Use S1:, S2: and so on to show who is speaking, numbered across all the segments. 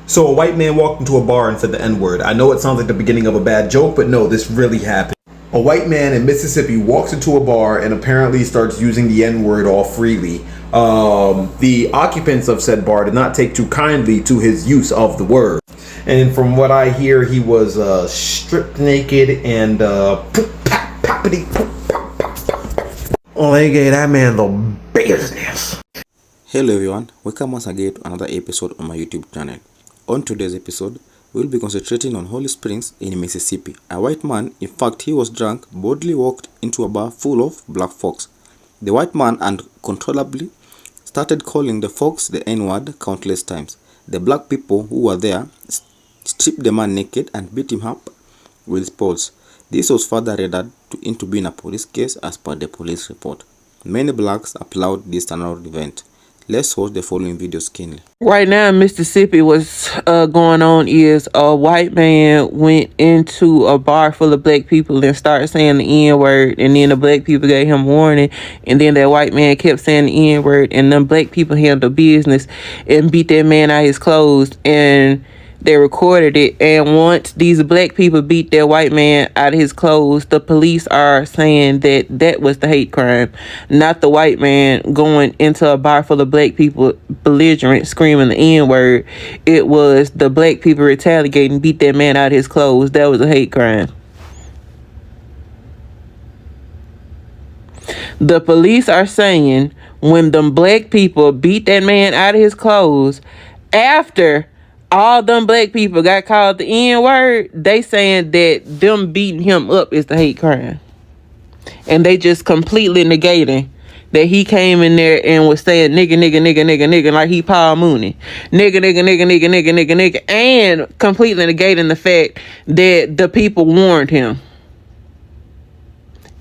S1: So a white man walked into a bar and said the N-word. I know it sounds like the beginning of a bad joke, but no, this really happened. A white man in Mississippi walks into a bar and apparently starts using the N-word all freely. The occupants of said bar did not take too kindly to his use of the word. And from what I hear, he was stripped naked and oh, they gave that man the business.
S2: Hello everyone, welcome once again to another episode on my YouTube channel. On today's episode, we'll be concentrating on Holly Springs in Mississippi. A white man, in fact he was drunk, boldly walked into a bar full of black folks. The white man uncontrollably started calling the folks the N-word countless times. The black people who were there stripped the man naked and beat him up with poles. This was further rendered into being a police case as per the police report. Many blacks applaud this turnaround event. Let's watch the following videos keenly.
S3: Right now in Mississippi, what's going on is a white man went into a bar full of black people and started saying the N-word, and then the black people gave him warning, and then that white man kept saying the N-word, and them black people handled business and beat that man out his clothes, and they recorded it. And once these black people beat that white man out of his clothes, the police are saying that that was the hate crime, not the white man going into a bar full of black people belligerent screaming the N-word. It was the black people retaliating, beat that man out of his clothes. That was a hate crime. The police are saying when them black people beat that man out of his clothes, after all them black people got called the N-word, they saying that them beating him up is the hate crime. And they just completely negating that he came in there and was saying nigga, nigga, nigga, nigga, nigga, like he Paul Mooney. Nigga, nigga, nigga, nigga, nigga, nigga, nigga. And completely negating the fact that the people warned him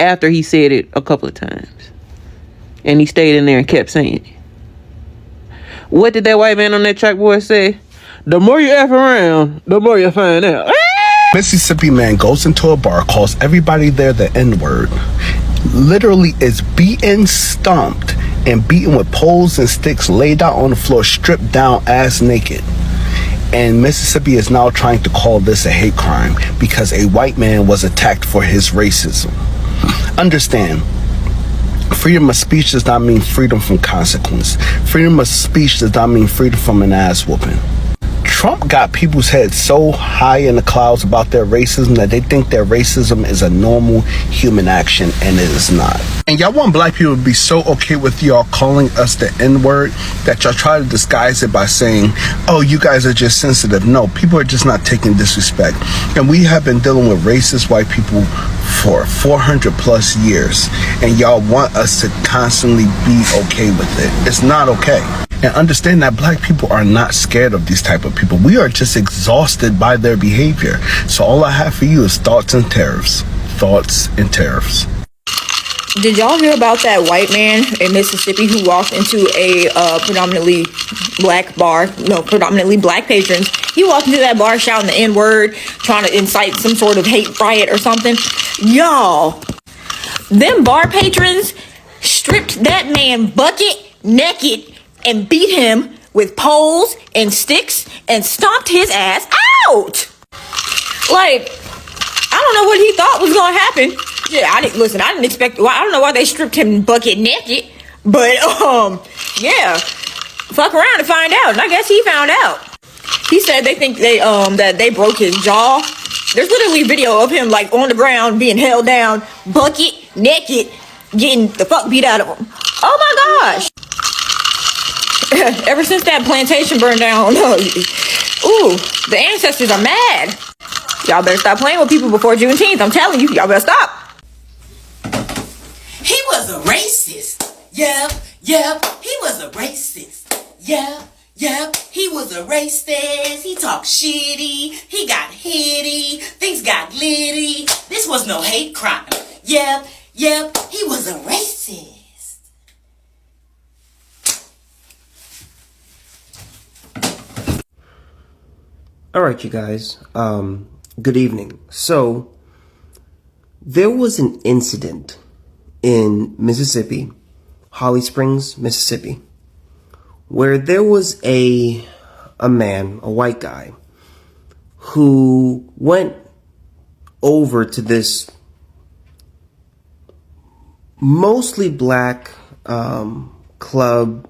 S3: after he said it a couple of times. And he stayed in there and kept saying it. What did that white man on that trackboard say? The more you F around, the more you find out.
S4: Mississippi man goes into a bar, calls everybody there the N-word, literally is beaten, stomped, and beaten with poles and sticks, laid out on the floor, stripped down, ass naked. And Mississippi is now trying to call this a hate crime because a white man was attacked for his racism. Understand, freedom of speech does not mean freedom from consequence. Freedom of speech does not mean freedom from an ass whooping. Trump got people's heads so high in the clouds about their racism that they think their racism is a normal human action, and it is not. And y'all want black people to be so okay with y'all calling us the N-word that y'all try to disguise it by saying, oh, you guys are just sensitive. No, people are just not taking disrespect. And we have been dealing with racist white people for 400 plus years, and y'all want us to constantly be okay with it. It's not okay. And understand that black people are not scared of these type of people. We are just exhausted by their behavior. So all I have for you is thoughts and tariffs. Thoughts and tariffs.
S5: Did y'all hear about that white man in Mississippi who walked into a predominantly black bar? No, predominantly black patrons. He walked into that bar shouting the N-word, trying to incite some sort of hate riot or something. Y'all, them bar patrons stripped that man bucket naked and beat him with poles and sticks and stomped his ass out. Like, I don't know what he thought was gonna happen. Yeah, I didn't expect. Well, I don't know why they stripped him bucket naked, but yeah, fuck around and find out. And I guess he found out. He said they think that they broke his jaw. There's literally video of him like on the ground being held down, bucket naked, getting the fuck beat out of him. Oh my gosh. Ever since that plantation burned down, ooh, the ancestors are mad. Y'all better stop playing with people before Juneteenth. I'm telling you, y'all better stop.
S6: He was a racist. Yep, he was a racist. Yep, he was a racist. He talked shitty. He got hitty. Things got litty. This was no hate crime. Yep, he was a racist.
S7: Alright, you guys, good evening. So, there was an incident in Mississippi, Holly Springs, Mississippi, where there was a a man, a white guy, who went over to this mostly black club,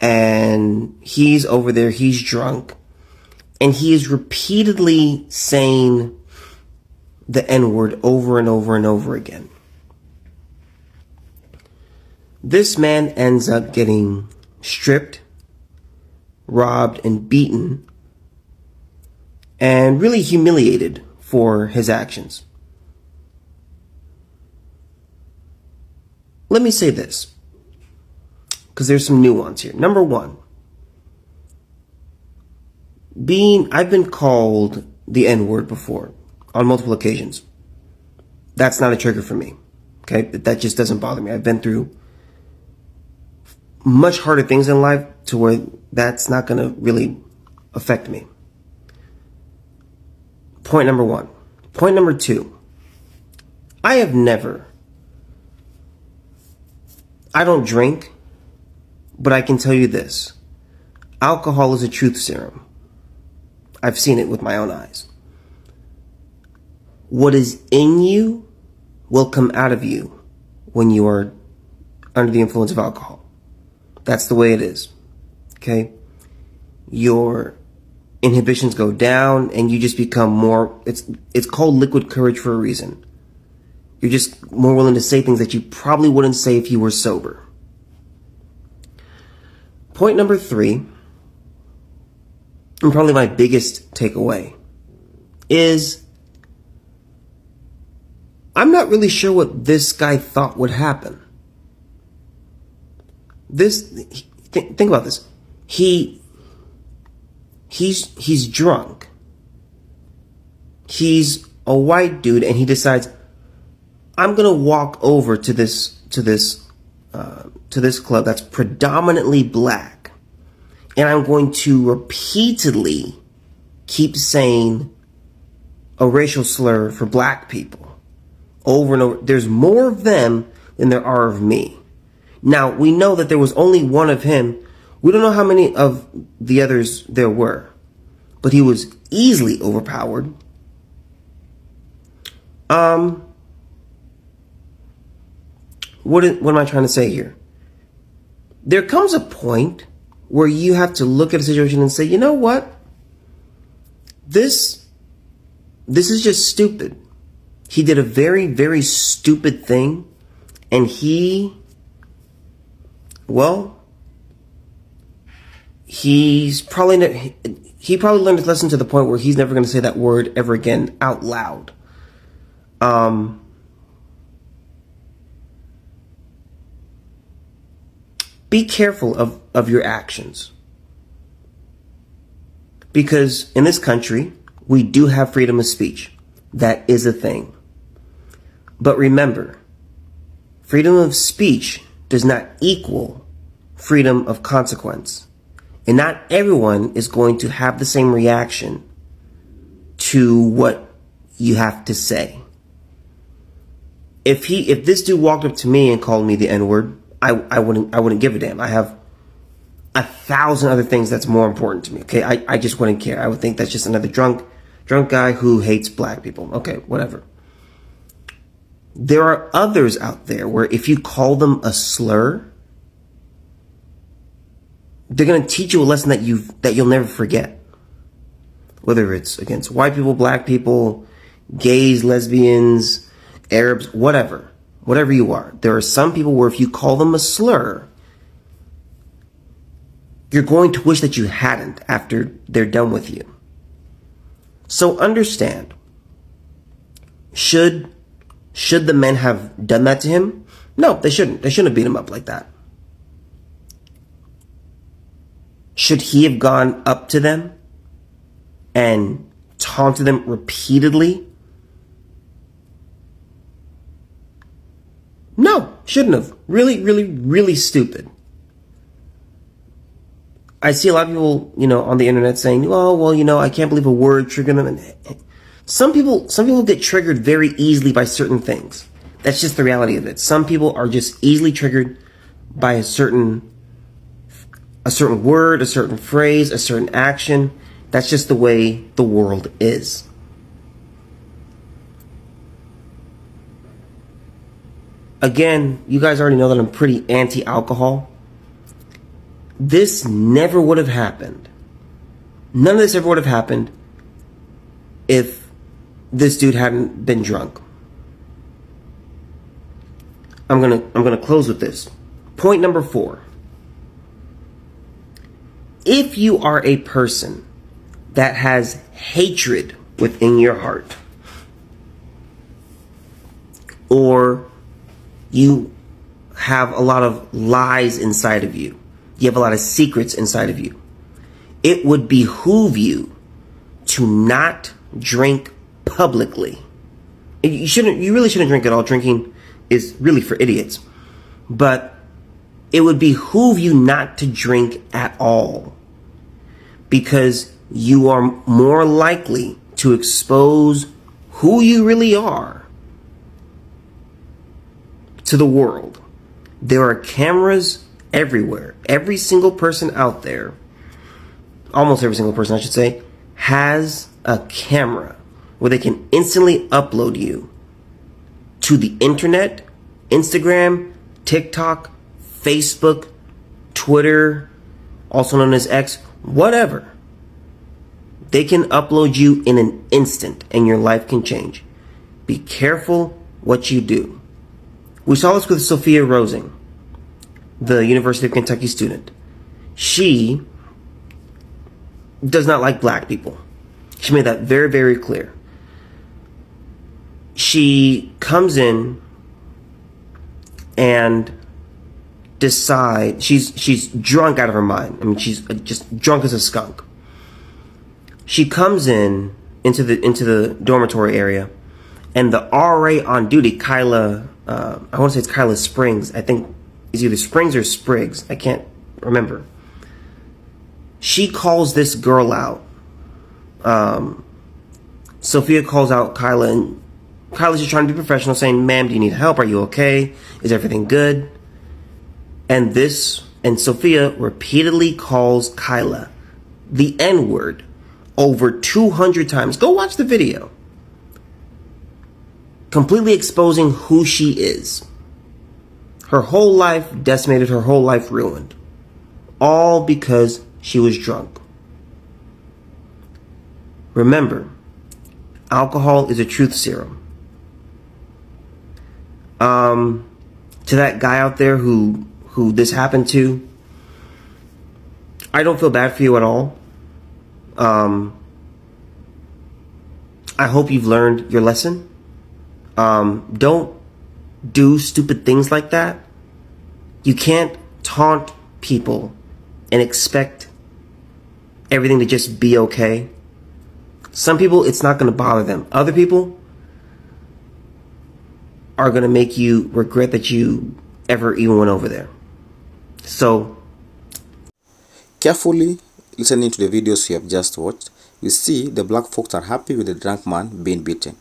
S7: and he's over there, he's drunk, and he is repeatedly saying the N-word over and over and over again. This man ends up getting stripped, robbed, and beaten, and really humiliated for his actions. Let me say this, because there's some nuance here. Number one, I've been called the N-word before on multiple occasions. That's not a trigger for me. Okay? That just doesn't bother me. I've been through much harder things in life to where that's not going to really affect me. Point number one. Point number two. I don't drink, but I can tell you this. Alcohol is a truth serum. I've seen it with my own eyes. What is in you will come out of you when you are under the influence of alcohol. That's the way it is. Okay? Your inhibitions go down and you just become more, it's called liquid courage for a reason. You're just more willing to say things that you probably wouldn't say if you were sober. Point number three, and probably my biggest takeaway, is I'm not really sure what this guy thought would happen. Think about this. He's drunk. He's a white dude, and he decides, I'm gonna walk over to this club that's predominantly black, and I'm going to repeatedly keep saying a racial slur for black people over and over. There's more of them than there are of me. Now, we know that there was only one of him. We don't know how many of the others there were, but he was easily overpowered. What am I trying to say here? There comes a point where you have to look at a situation and say, you know what? This is just stupid. He did a very, very stupid thing, and he probably learned his lesson to the point where he's never going to say that word ever again out loud. Be careful of your actions. Because in this country, we do have freedom of speech. That is a thing. But remember, freedom of speech does not equal freedom of consequence. And not everyone is going to have the same reaction to what you have to say. If this dude walked up to me and called me the N-word, I wouldn't give a damn. I have 1,000 other things that's more important to me. Okay, I just wouldn't care. I would think that's just another drunk guy who hates black people. Okay, whatever. There are others out there where if you call them a slur, they're gonna teach you a lesson that you'll never forget. Whether it's against white people, black people, gays, lesbians, Arabs, whatever you are. There are some people where if you call them a slur, you're going to wish that you hadn't after they're done with you. So understand, should the men have done that to him? No, they shouldn't. They shouldn't have beat him up like that. Should he have gone up to them and taunted them repeatedly? No, shouldn't have. Really, really, really stupid. I see a lot of people, on the internet saying, I can't believe a word triggered them. And some people get triggered very easily by certain things. That's just the reality of it. Some people are just easily triggered by a certain a certain word, a certain phrase, a certain action. That's just the way the world is. Again, you guys already know that I'm pretty anti-alcohol. This never would have happened. None of this ever would have happened if this dude hadn't been drunk. I'm gonna close with this. Point number 4. If you are a person that has hatred within your heart, or you have a lot of lies inside of you, you have a lot of secrets inside of you, it would behoove you to not drink publicly. You really shouldn't drink at all. Drinking is really for idiots. But it would behoove you not to drink at all, because you are more likely to expose who you really are to the world. There are cameras everywhere. Every single person out there, almost every single person I should say, has a camera where they can instantly upload you to the internet, Instagram, TikTok, Facebook, Twitter, also known as X, whatever. They can upload you in an instant and your life can change. Be careful what you do. We saw this with Sophia Rosing, the University of Kentucky student. She does not like black people. She made that very, very clear. She comes in and decides she's drunk out of her mind. I mean, she's just drunk as a skunk. She comes into the dormitory area, and the RA on duty, Kyla, I want to say it's Kyla Springs. I think it's either Springs or Spriggs. I can't remember. She calls this girl out. Sophia calls out Kyla, and Kyla's just trying to be professional, saying, "Ma'am, do you need help? Are you okay? Is everything good?" And Sophia repeatedly calls Kyla the N-word over 200 times. Go watch the video. Completely exposing who she is. Her whole life decimated, her whole life ruined. All because she was drunk. Remember, alcohol is a truth serum. To that guy out there who this happened to, I don't feel bad for you at all. I hope you've learned your lesson. Don't do stupid things like that. You can't taunt people and expect everything to just be okay. Some people, it's not going to bother them. Other people are going to make you regret that you ever even went over there. So,
S2: carefully listening to the videos you have just watched, you see the black folks are happy with the drunk man being beaten.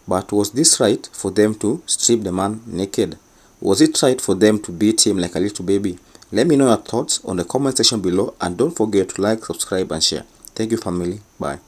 S2: But was this right for them to strip the man naked? Was it right for them to beat him like a little baby? Let me know your thoughts on the comment section below, and don't forget to like, subscribe and share. Thank you, family. Bye.